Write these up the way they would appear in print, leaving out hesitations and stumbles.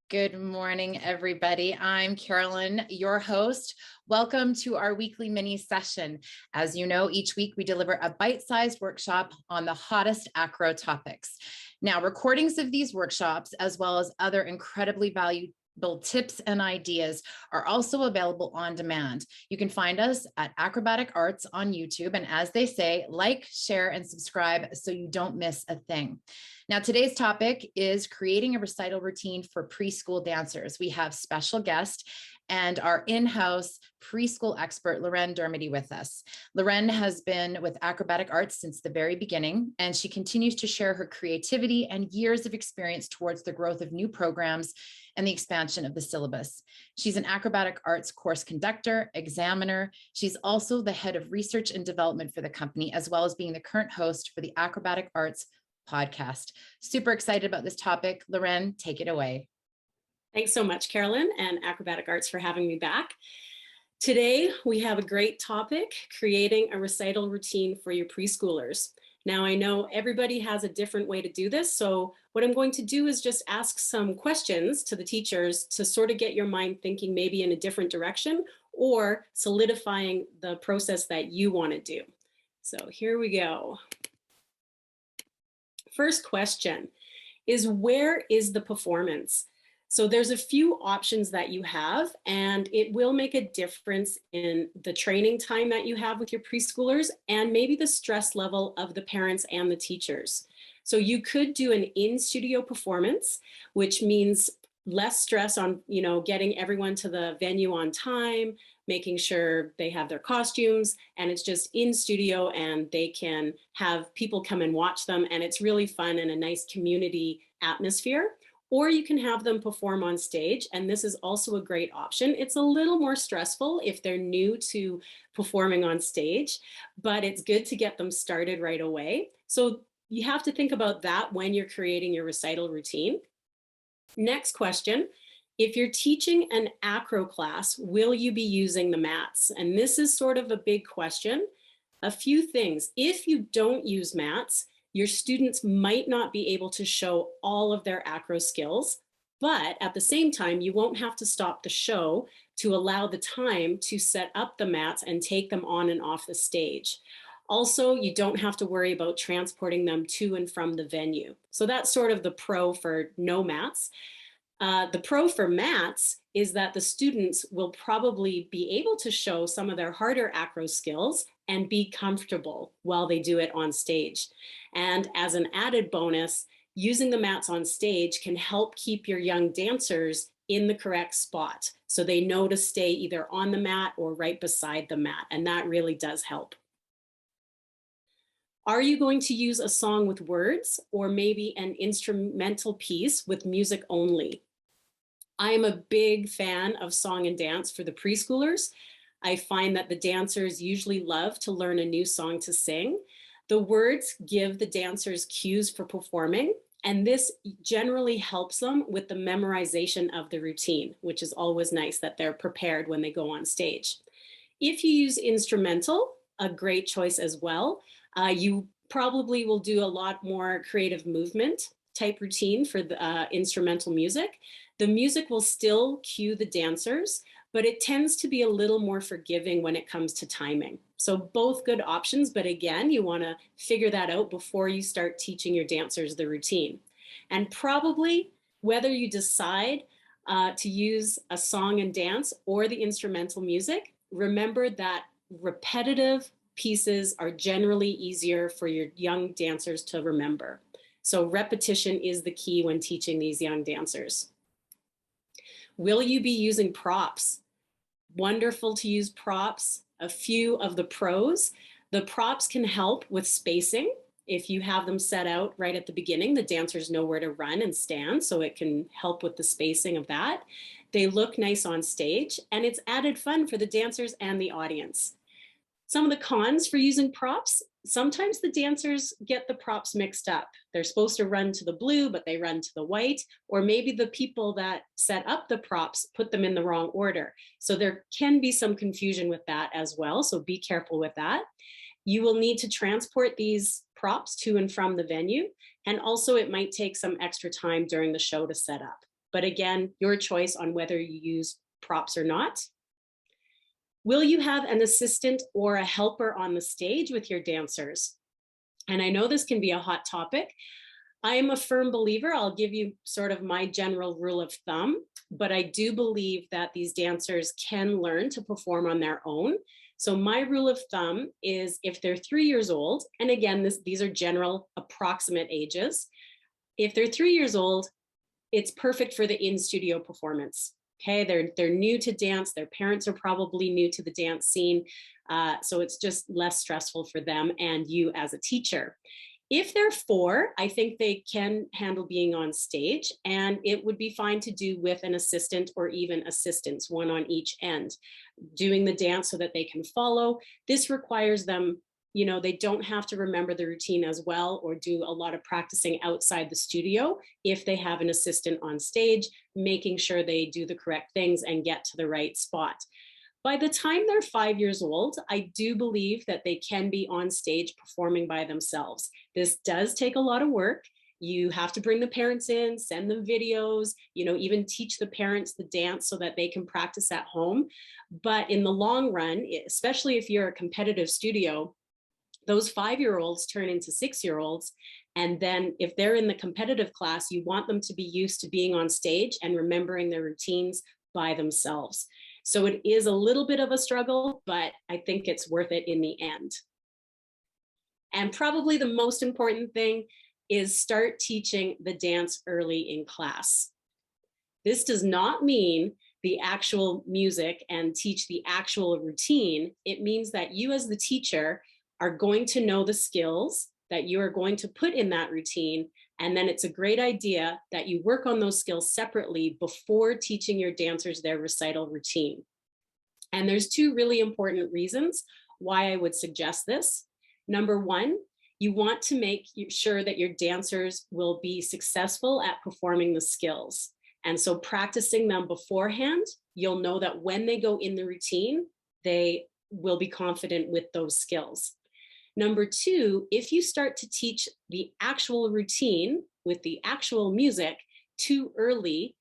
Good morning, everybody. I'm Carolyn, your host. Welcome to our weekly mini session. As you know, each week we deliver a bite-sized workshop on the hottest acro topics. Now, recordings of these workshops, as well as other incredibly valuable tips and ideas, are also available on demand. You can find us at Acrobatic Arts on YouTube. And as they say, like, share, and subscribe so you don't miss a thing. Now, today's topic is creating a recital routine for preschool dancers. We have special guest and our in-house preschool expert, Loren Dermody, with us. Loren has been with Acrobatic Arts since the very beginning, and she continues to share her creativity and years of experience towards the growth of new programs and the expansion of the syllabus. She's an Acrobatic Arts course conductor, examiner. She's also the head of research and development for the company, as well as being the current host for the Acrobatic Arts podcast. Super excited about this topic. Loren, take it away. Thanks so much, Carolyn and Acrobatic Arts, for having me back. Today, we have a great topic, creating a recital routine for your preschoolers. Now, I know everybody has a different way to do this, so what I'm going to do is just ask some questions to the teachers to sort of get your mind thinking maybe in a different direction or solidifying the process that you want to do. So here we go. First question is, where is the performance? So there's a few options that you have, and it will make a difference in the training time that you have with your preschoolers and maybe the stress level of the parents and the teachers. So you could do an in-studio performance, which means less stress on, getting everyone to the venue on time, making sure they have their costumes, and it's just in studio and they can have people come and watch them, and it's really fun and a nice community atmosphere. Or you can have them perform on stage, and this is also a great option. It's a little more stressful if they're new to performing on stage, but it's good to get them started right away. So you have to think about that when you're creating your recital routine. Next question, if you're teaching an acro class, will you be using the mats? And this is sort of a big question. A few things. If you don't use mats, your students might not be able to show all of their acro skills, but at the same time, you won't have to stop the show to allow the time to set up the mats and take them on and off the stage. Also, you don't have to worry about transporting them to and from the venue. So that's sort of the pro for no mats. The pro for mats is that the students will probably be able to show some of their harder acro skills and be comfortable while they do it on stage. And as an added bonus, using the mats on stage can help keep your young dancers in the correct spot, so they know to stay either on the mat or right beside the mat, and that really does help. Are you going to use a song with words or maybe an instrumental piece with music only? I am a big fan of song and dance for the preschoolers. I find that the dancers usually love to learn a new song to sing. The words give the dancers cues for performing, and this generally helps them with the memorization of the routine, which is always nice that they're prepared when they go on stage. If you use instrumental, a great choice as well. You probably will do a lot more creative movement type routine for the instrumental music. The music will still cue the dancers, but it tends to be a little more forgiving when it comes to timing. So both good options, but again, you want to figure that out before you start teaching your dancers the routine. And probably whether you decide to use a song and dance or the instrumental music, remember that repetitive pieces are generally easier for your young dancers to remember. So repetition is the key when teaching these young dancers. Will you be using props? Wonderful to use props. A few of the pros. The props can help with spacing. If you have them set out right at the beginning, the dancers know where to run and stand, so it can help with the spacing of that. They look nice on stage, and it's added fun for the dancers and the audience. Some of the cons for using props, sometimes the dancers get the props mixed up. They're supposed to run to the blue, but they run to the white, or maybe the people that set up the props put them in the wrong order. So there can be some confusion with that as well, so be careful with that. You will need to transport these props to and from the venue, and also it might take some extra time during the show to set up. but again, your choice on whether you use props or not. Will you have an assistant or a helper on the stage with your dancers? And I know this can be a hot topic. I am a firm believer, I'll give you sort of my general rule of thumb, but I do believe that these dancers can learn to perform on their own. So my rule of thumb is if they're 3 years old, and again, these are general approximate ages. If they're 3 years old, it's perfect for the in-studio performance. Okay, they're new to dance, their parents are probably new to the dance scene, so it's just less stressful for them and you as a teacher. If they're 4, I think they can handle being on stage, and it would be fine to do with an assistant or even assistants, one on each end, doing the dance so that they can follow. This requires them, you know, they don't have to remember the routine as well or do a lot of practicing outside the studio if they have an assistant on stage, making sure they do the correct things and get to the right spot. By the time they're 5 years old, I do believe that they can be on stage performing by themselves. This does take a lot of work. You have to bring the parents in, send them videos, you know, even teach the parents the dance so that they can practice at home. But in the long run, especially if you're a competitive studio, those 5-year-olds turn into 6-year-olds. And then if they're in the competitive class, you want them to be used to being on stage and remembering their routines by themselves. So it is a little bit of a struggle, but I think it's worth it in the end. And probably the most important thing is start teaching the dance early in class. This does not mean the actual music and teach the actual routine. It means that you as the teacher are going to know the skills that you are going to put in that routine. And then it's a great idea that you work on those skills separately before teaching your dancers their recital routine. And there's 2 really important reasons why I would suggest this. Number 1, you want to make sure that your dancers will be successful at performing the skills. And so practicing them beforehand, you'll know that when they go in the routine, they will be confident with those skills. Number 2, if you start to teach the actual routine with the actual music too early,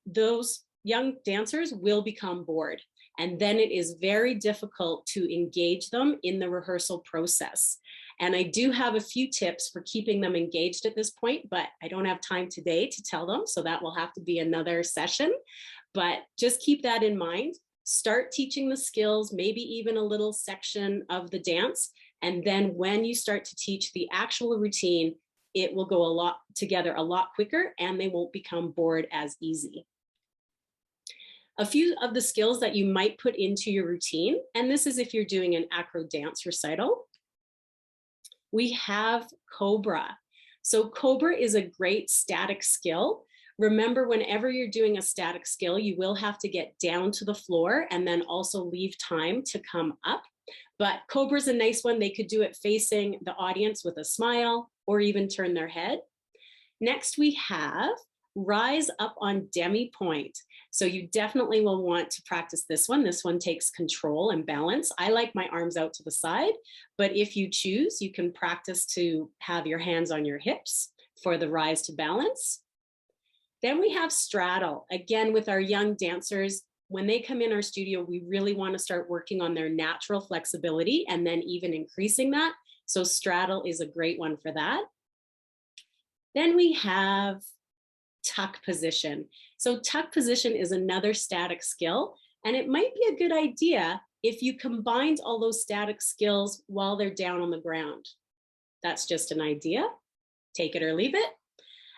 those young dancers will become bored. And then it is very difficult to engage them in the rehearsal process. And I do have a few tips for keeping them engaged at this point, but I don't have time today to tell them, so that will have to be another session. But just keep that in mind. Start teaching the skills, maybe even a little section of the dance. And then when you start to teach the actual routine, it will go together a lot quicker and they won't become bored as easy. A few of the skills that you might put into your routine, and this is if you're doing an AcroDance recital, we have Cobra. So Cobra is a great static skill. Remember, whenever you're doing a static skill, you will have to get down to the floor and then also leave time to come up. But Cobra's a nice one. They could do it facing the audience with a smile or even turn their head. Next, we have Rise Up on Demi Point. So you definitely will want to practice this one. This one takes control and balance. I like my arms out to the side, but if you choose, you can practice to have your hands on your hips for the rise to balance. Then we have straddle. Again, with our young dancers, when they come in our studio, we really want to start working on their natural flexibility and then even increasing that. So straddle is a great one for that. Then we have tuck position. So tuck position is another static skill, and it might be a good idea if you combined all those static skills while they're down on the ground. That's just an idea. Take it or leave it.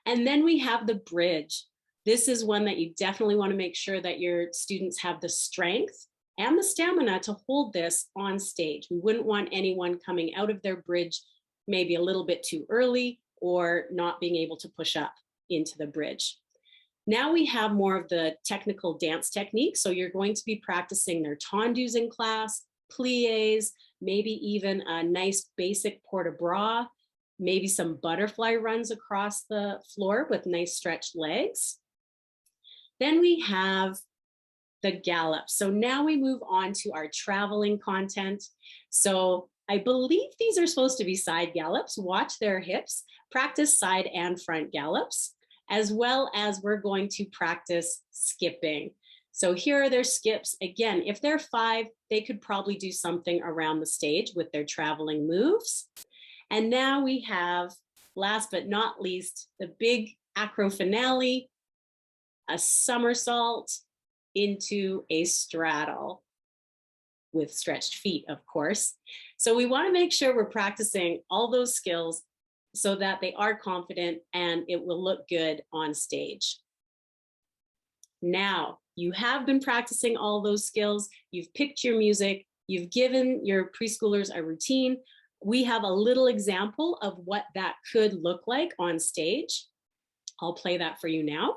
And then we have the bridge. This is one that you definitely want to make sure that your students have the strength and the stamina to hold this on stage. We wouldn't want anyone coming out of their bridge maybe a little bit too early or not being able to push up into the bridge. Now we have more of the technical dance techniques. So you're going to be practicing their tendus in class, pliés, maybe even a nice basic port de bras, maybe some butterfly runs across the floor with nice stretched legs. Then we have the gallop. So now we move on to our traveling content. So I believe these are supposed to be side gallops. Watch their hips, practice side and front gallops. as well as we're going to practice skipping. So here are their skips. Again, if they're 5, they could probably do something around the stage with their traveling moves. And now we have, last but not least, the big acro finale, a somersault into a straddle with stretched feet, of course. So we want to make sure we're practicing all those skills so that they are confident and it will look good on stage. Now, you have been practicing all those skills, you've picked your music, you've given your preschoolers a routine. We have a little example of what that could look like on stage. I'll play that for you now.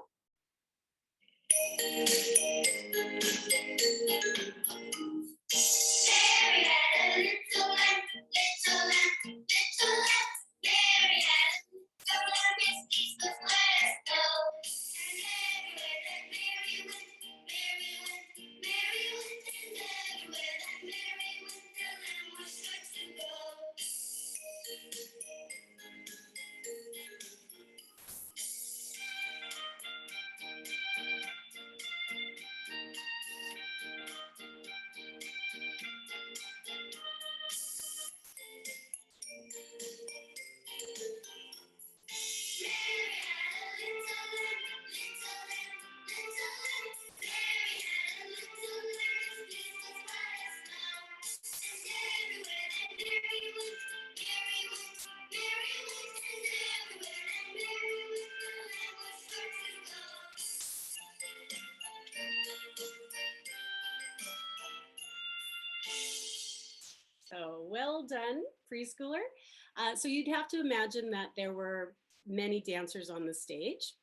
So well done, preschooler. So you'd have to imagine that there were many dancers on the stage,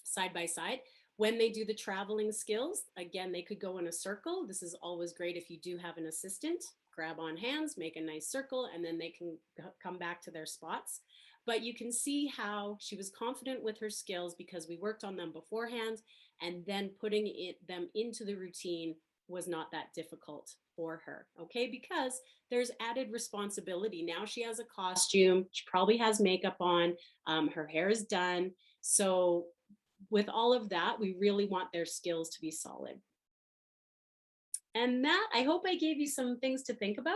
side by side. When they do the traveling skills, again, they could go in a circle. This is always great if you do have an assistant. Grab on hands, make a nice circle, and then they can come back to their spots. But you can see how she was confident with her skills because we worked on them beforehand, and then putting them into the routine was not that difficult for her, okay? Because there's added responsibility. Now she has a costume, she probably has makeup on, her hair is done. So with all of that, we really want their skills to be solid. And that, I hope I gave you some things to think about.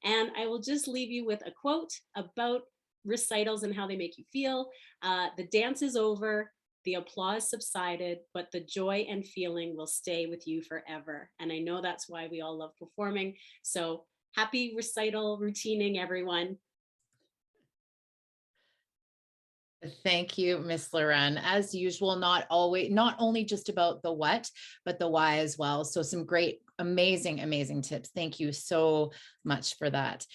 And I will just leave you with a quote about recitals and how they make you feel. The dance is over, the applause subsided, but the joy and feeling will stay with you forever. And I know that's why we all love performing. So happy recital routining, everyone. Thank you, Miss Loren. As usual, not only just about the what, but the why as well. So some great, amazing tips. Thank you so much for that.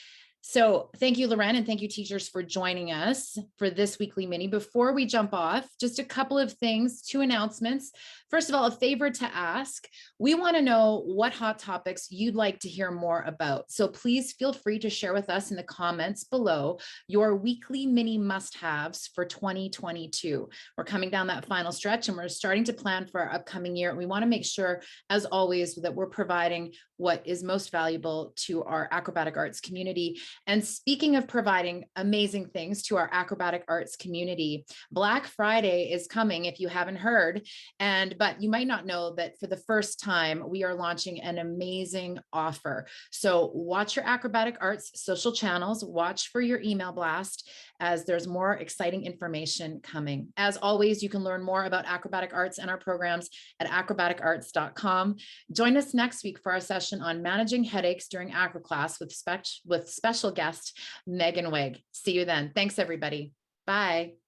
So thank you, Loren, and thank you, teachers, for joining us for this weekly mini. Before we jump off, just a couple of things, 2 announcements. First of all, a favor to ask. We want to know what hot topics you'd like to hear more about. So please feel free to share with us in the comments below your weekly mini must-haves for 2022. We're coming down that final stretch and we're starting to plan for our upcoming year. We want to make sure, as always, that we're providing what is most valuable to our acrobatic arts community. And speaking of providing amazing things to our acrobatic arts community, Black Friday is coming, if you haven't heard, but you might not know that for the first time, we are launching an amazing offer. So watch your acrobatic arts social channels, watch for your email blast, as there's more exciting information coming. As always, you can learn more about acrobatic arts and our programs at acrobaticarts.com. Join us next week for our session on managing headaches during acro class with special guest Megan Wig. See you then. Thanks, everybody. Bye.